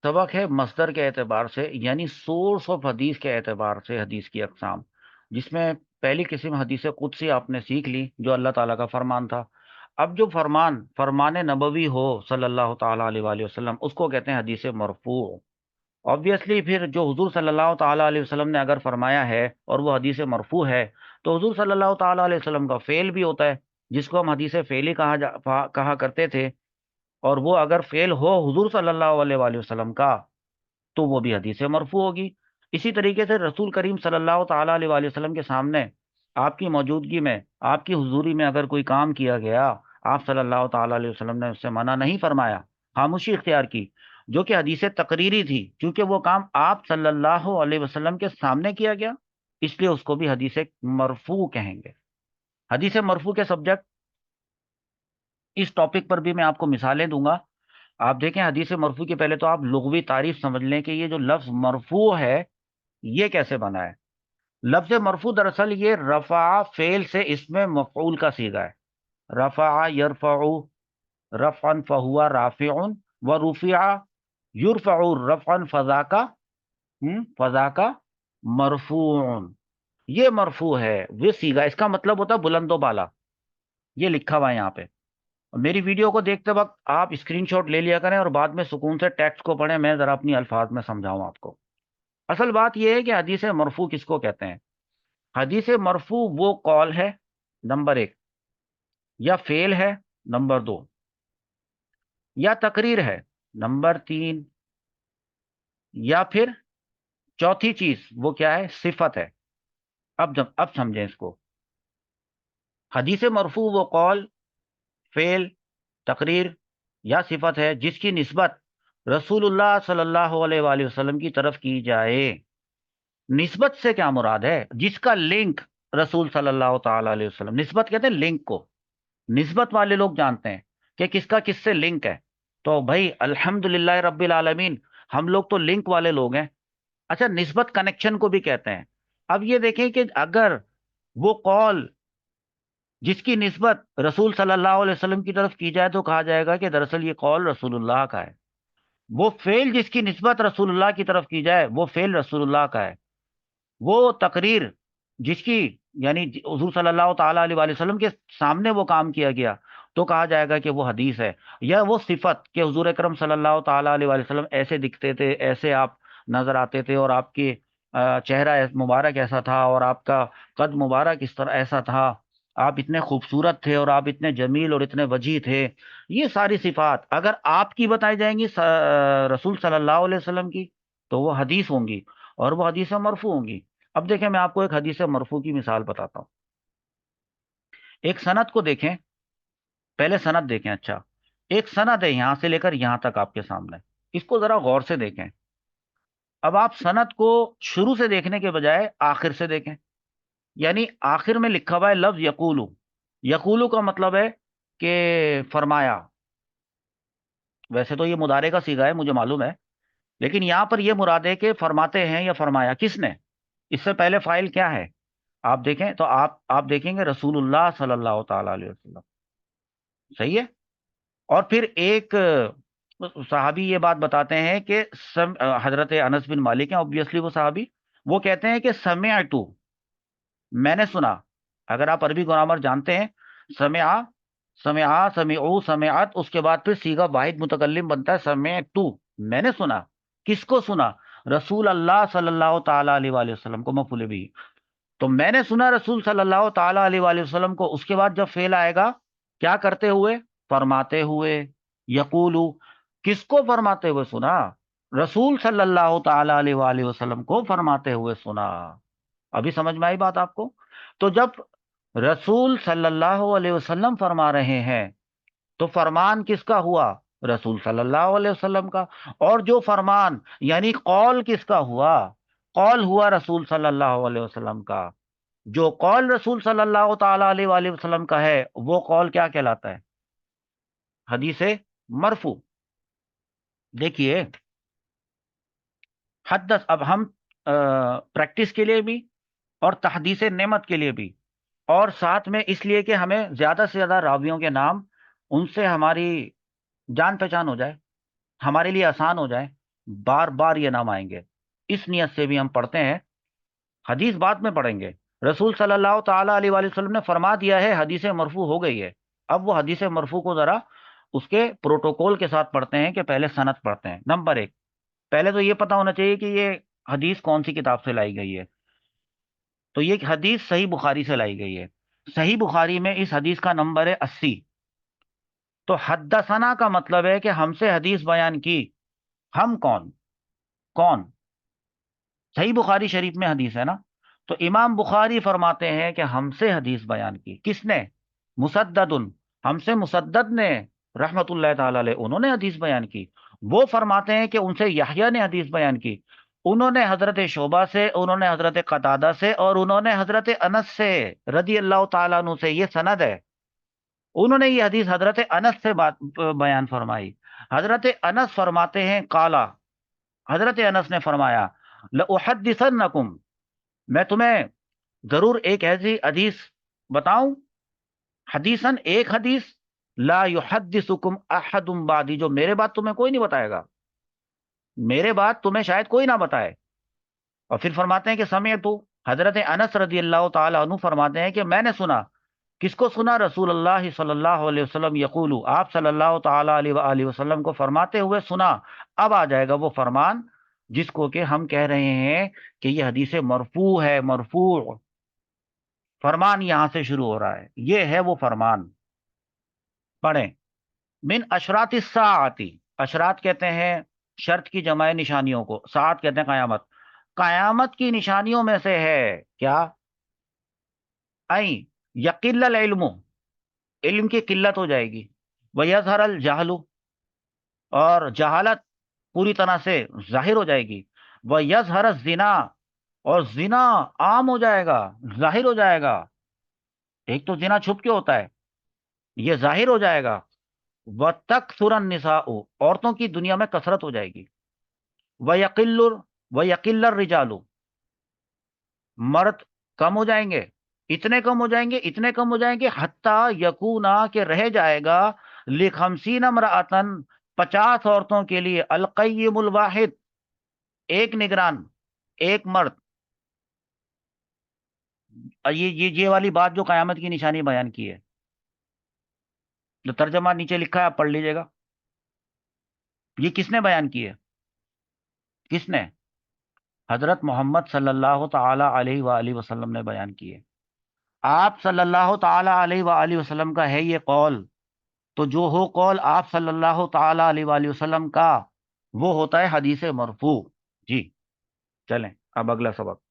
سبق ہے مصدر کے اعتبار سے، یعنی سورس آف حدیث کے اعتبار سے حدیث کی اقسام، جس میں پہلی قسم حدیث قدسی آپ نے سیکھ لی جو اللہ تعالیٰ کا فرمان تھا۔ اب جو فرمان نبوی ہو صلی اللہ تعالیٰ علیہ وآلہ وسلم، اس کو کہتے ہیں حدیث مرفوع۔ آبویسلی پھر جو حضور صلی اللہ تعالیٰ علیہ وسلم نے اگر فرمایا ہے اور وہ حدیث مرفوع ہے، تو حضور صلی اللہ تعالیٰ علیہ وسلم کا فعل بھی ہوتا ہے، جس کو ہم حدیث فعلی کہا کرتے تھے، اور وہ اگر فعل ہو حضور صلی اللہ علیہ وآلہ وسلم کا تو وہ بھی حدیث مرفوع ہوگی۔ اسی طریقے سے رسول کریم صلی اللہ تعالیٰ علیہ وآلہ وسلم کے سامنے آپ کی موجودگی میں، آپ کی حضوری میں اگر کوئی کام کیا گیا، آپ صلی اللہ تعالیٰ علیہ وسلم نے اس سے منع نہیں فرمایا، خاموشی اختیار کی، جو کہ حدیث تقریری تھی، کیونکہ وہ کام آپ صلی اللہ علیہ وسلم کے سامنے کیا گیا، اس لیے اس کو بھی حدیث مرفوع کہیں گے۔ حدیث مرفوع کے سبجیکٹ اس ٹاپک پر بھی میں آپ کو مثالیں دوں گا۔ آپ دیکھیں حدیث مرفوع کے پہلے تو آپ لغوی تعریف سمجھ لیں کہ یہ جو لفظ مرفوع ہے یہ کیسے بنا ہے۔ لفظ مرفوع دراصل یہ رفع فعل سے اس میں مفعول کا صیغہ ہے۔ رفع یرفع رفعا فہو رافع ورفع یرفع رفعا فذاک مرفوع، یہ مرفوع ہے، وہ صیغہ، اس کا مطلب ہوتا ہے بلند و بالا، یہ لکھا ہوا ہے یہاں پہ۔ میری ویڈیو کو دیکھتے وقت آپ اسکرین شاٹ لے لیا کریں اور بعد میں سکون سے ٹیکسٹ کو پڑھیں، میں ذرا اپنی الفاظ میں سمجھاؤں آپ کو۔ اصل بات یہ ہے کہ حدیث مرفوع کس کو کہتے ہیں۔ حدیث مرفوع وہ قول ہے نمبر 1، یا فعل ہے نمبر 2، یا تقریر ہے نمبر 3، یا پھر چوتھی چیز وہ کیا ہے، صفت ہے۔ اب سمجھیں اس کو۔ حدیث مرفوع وہ قول، فعل، تقریر یا صفت ہے جس کی نسبت رسول اللہ صلی اللہ علیہ وآلہ وسلم کی طرف کی جائے۔ نسبت سے کیا مراد ہے؟ جس کا لنک رسول صلی اللہ تعالی علیہ وسلم، نسبت کہتے ہیں لنک کو، نسبت والے لوگ جانتے ہیں کہ کس کا کس سے لنک ہے، تو بھائی الحمدللہ رب العالمین، ہم لوگ تو لنک والے لوگ ہیں۔ اچھا، نسبت کنیکشن کو بھی کہتے ہیں۔ اب یہ دیکھیں کہ اگر وہ قول جس کی نسبت رسول صلی اللہ علیہ وسلم کی طرف کی جائے تو کہا جائے گا کہ دراصل یہ قول رسول اللہ کا ہے۔ وہ فعل جس کی نسبت رسول اللہ کی طرف کی جائے وہ فعل رسول اللہ کا ہے۔ وہ تقریر جس کی، یعنی حضور صلی اللہ تعالیٰ علیہ وآلہ وسلم کے سامنے وہ کام کیا گیا تو کہا جائے گا کہ وہ حدیث ہے۔ یا وہ صفت کہ حضور اکرم صلی اللہ تعالیٰ علیہ وآلہ وسلم ایسے دکھتے تھے، ایسے آپ نظر آتے تھے، اور آپ کے چہرہ مبارک ایسا تھا، اور آپ کا قد مبارک اس طرح ایسا تھا، آپ اتنے خوبصورت تھے، اور آپ اتنے جمیل اور اتنے وجیح تھے۔ یہ ساری صفات اگر آپ کی بتائی جائیں گی رسول صلی اللہ علیہ وسلم کی تو وہ حدیث ہوں گی، اور وہ حدیث مرفوع ہوں گی۔ اب دیکھیں میں آپ کو ایک حدیث مرفوع کی مثال بتاتا ہوں۔ ایک سند کو دیکھیں، پہلے سند دیکھیں۔ اچھا، ایک سند ہے یہاں سے لے کر یہاں تک آپ کے سامنے، اس کو ذرا غور سے دیکھیں۔ اب آپ سند کو شروع سے دیکھنے کے بجائے آخر سے دیکھیں، یعنی آخر میں لکھا ہوا ہے لفظ یقولو۔ یقولو کا مطلب ہے کہ فرمایا، ویسے تو یہ مضارع کا صیغہ ہے مجھے معلوم ہے، لیکن یہاں پر یہ مراد ہے کہ فرماتے ہیں یا فرمایا کس نے، اس سے پہلے فاعل کیا ہے آپ دیکھیں تو آپ دیکھیں گے رسول اللہ صلی اللہ تعالی علیہ وسلم، صحیح ہے۔ اور پھر ایک صحابی یہ بات بتاتے ہیں کہ حضرت انس بن مالک ہیں اوبویسلی وہ صحابی، وہ کہتے ہیں کہ سمعتو، میں نے سنا۔ اگر آپ عربی گرامر جانتے ہیں، سمعا، سمعا، سمعو، سمعت، اس کے بعد پھر صیغہ واحد متکلم بنتا ہے سمعتو، میں نے سنا۔ کس کو سنا؟ رسول اللہ صلی اللہ تعالی علیہ وآلہ وسلم کو، مفعول بھی، تو میں نے سنا رسول صلی اللہ تعالی علیہ وآلہ وسلم کو۔ اس کے بعد جب فعل آئے گا، کیا کرتے ہوئے؟ فرماتے ہوئے، یقولو، کس کو فرماتے ہوئے سنا؟ رسول صلی اللہ تعالی علیہ وآلہ وسلم کو فرماتے ہوئے سنا۔ ابھی سمجھ میں آئی بات آپ کو؟ تو جب رسول صلی اللہ علیہ وسلم فرما رہے ہیں تو فرمان کس کا ہوا؟ رسول صلی اللہ علیہ وسلم کا۔ اور جو فرمان یعنی قول کس کا ہوا؟ قول ہوا رسول صلی اللہ علیہ وسلم کا۔ جو قول رسول صلی اللہ تعالی علیہ وآلہ وسلم کا ہے وہ قول کیا کہلاتا ہے؟ حدیث مرفوع۔ دیکھیے حدث، اب ہم پریکٹس کے لیے بھی اور تحدیث نعمت کے لیے بھی، اور ساتھ میں اس لیے کہ ہمیں زیادہ سے زیادہ راویوں کے نام ان سے ہماری جان پہچان ہو جائے، ہمارے لیے آسان ہو جائے، بار بار یہ نام آئیں گے، اس نیت سے بھی ہم پڑھتے ہیں، حدیث بعد میں پڑھیں گے۔ رسول صلی اللہ تعالیٰ علیہ وآلہ وسلم نے فرما دیا ہے، حدیث مرفوع ہو گئی ہے، اب وہ حدیث مرفوع کو ذرا اس کے پروٹوکول کے ساتھ پڑھتے ہیں کہ پہلے سند پڑھتے ہیں۔ نمبر ایک، پہلے تو یہ پتا ہونا چاہیے کہ یہ حدیث کون سی کتاب سے لائی گئی ہے۔ تو یہ حدیث صحیح بخاری سے لائی گئی ہے، صحیح بخاری میں اس حدیث کا نمبر ہے 80۔ تو حدثنا کا مطلب ہے کہ ہم سے حدیث بیان کی، ہم کون؟ کون؟ صحیح بخاری شریف میں حدیث ہے نا، تو امام بخاری فرماتے ہیں کہ ہم سے حدیث بیان کی، کس نے؟ مسدد، ہم سے مسدد نے رحمت اللہ تعالی علیہ، انہوں نے حدیث بیان کی۔ وہ فرماتے ہیں کہ ان سے یحییٰ نے حدیث بیان کی، انہوں نے حضرت شعبہ سے، انہوں نے حضرت قتادہ سے، اور انہوں نے حضرت انس سے رضی اللہ تعالیٰ عنہ سے، یہ سند ہے۔ انہوں نے یہ حدیث حضرت انس سے بیان فرمائی۔ حضرت انس فرماتے ہیں قالا، حضرت انس نے فرمایا لأحدثنکم، میں تمہیں ضرور ایک ایسی حدیث بتاؤں، حدیثن ایک حدیث، لا یحدثکم احد بعدی، جو میرے بعد تمہیں کوئی نہیں بتائے گا، میرے بعد تمہیں شاید کوئی نہ بتائے۔ اور پھر فرماتے ہیں کہ سمعت، حضرت انس رضی اللہ تعالی عنہ فرماتے ہیں کہ میں نے سنا، کس کو سنا؟ رسول اللہ صلی اللہ علیہ وسلم یقول، آپ صلی اللہ تعالی علیہ وآلہ وسلم کو فرماتے ہوئے سنا۔ اب آ جائے گا وہ فرمان جس کو کہ ہم کہہ رہے ہیں کہ یہ حدیث مرفوع ہے، مرفوع فرمان یہاں سے شروع ہو رہا ہے، یہ ہے وہ فرمان۔ پڑھیں، من اشراط الساعتی، اشراط کہتے ہیں شرط کی جمع نشانیوں کو، ساعت کہتے ہیں قیامت، قیامت کی نشانیوں میں سے ہے کیا؟ این یقل العلم، علم کی قلت ہو جائے گی، ویظہر الجہل، اور جہالت پوری طرح سے ظاہر ہو جائے گی، ویظہر الزنا، اور زنا عام ہو جائے گا، ظاہر ہو جائے گا۔ ایک تو زنا چھپ کے ہوتا ہے، یہ ظاہر ہو جائے گا۔ وَتَكْثُرَ النِّسَاءُ، عورتوں کی دنیا میں کثرت ہو جائے گی۔ وَيَقِلُّ الرِّجَالُ، مرد کم ہو جائیں گے، اتنے کم ہو جائیں گے، اتنے کم ہو جائیں گے، حتیٰ یکونا، کہ رہ جائے گا، لِخَمْسِینَ امرأۃً، 50 عورتوں کے لیے، القیم الواحد، ایک نگران، ایک مرد۔ اور یہ والی بات جو قیامت کی نشانی بیان کی ہے، جو ترجمہ نیچے لکھا ہے آپ پڑھ لیجئے گا، یہ کس نے بیان کی ہے؟ کس نے؟ حضرت محمد صلی اللہ تعالی علیہ وآلہ وسلم نے بیان کی ہے۔ آپ صلی اللہ تعالی علیہ وآلہ وسلم کا ہے یہ قول، تو جو ہو قول آپ صلی اللہ تعالی علیہ وآلہ وسلم کا، وہ ہوتا ہے حدیث مرفوع۔ جی چلیں اب اگلا سبق۔